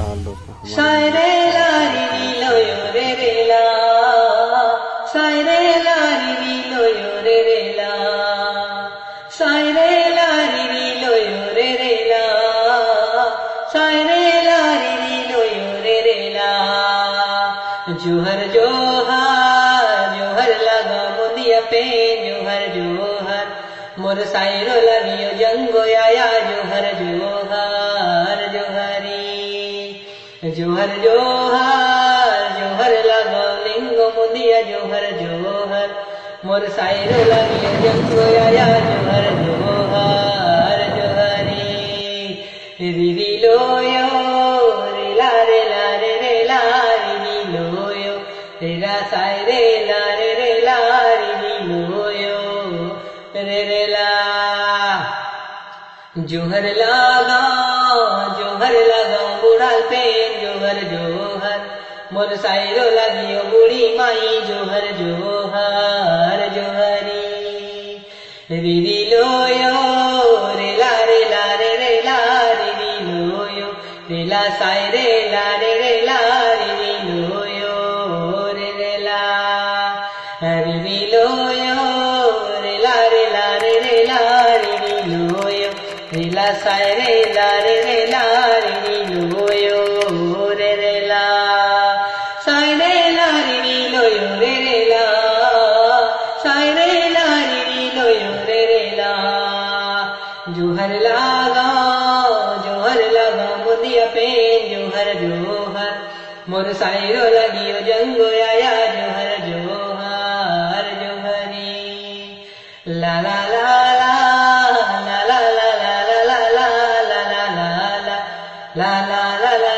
क्या हाल दोस्तों हमारे सायरे लारी लोयो रे रे ला, सायरे लारी लोयो रे रे ला, सायरे लारी लोयो रे रे ला, सायरे लारी लोयो रे रे ला। जोहर जोहर जोहर लगा मुदिया पे जोहर जोहर मोर सायरो लगियो जंगो आया जोहर जोहर जोहरी जोहर जोहर जोहर लगो लिंगो मुदिया जोहर जोहर मोर सायरो लगियो जंगो आया जोहर जोहर जोहरी रिरी लोयो रेला रेला रे रेला रिरी लोयो रेला सायरे ला रे रेला रिरी लोयो रे रेला। जोहर लगा बुढ़ाल पे जोहर जोहर मोर सायरो लगियो बूढ़ी माई जोहर जोहर जोहरी रिरी लोयो रेला रेला रे रेला रिरी लोयो रेला सायरे ला रे रेला रिरी लोयो रे रेला रिरी लोयो रेला रेला रे रेला रिरी लोयो रेला सायरे ला रे रेला रिरी लोयो रे रेला सायरे ला रिरी लोयो रे रेला सायरे ला रिरी लोयो रे रेला। जोहर लगा मुदिया पे जोहर जोहर मोर सायरो लगियो जंगो आया जोहर जोहर जोहरी ला ला ला ला ला ला ला ला ला ला ला ला ला ला ला ला ला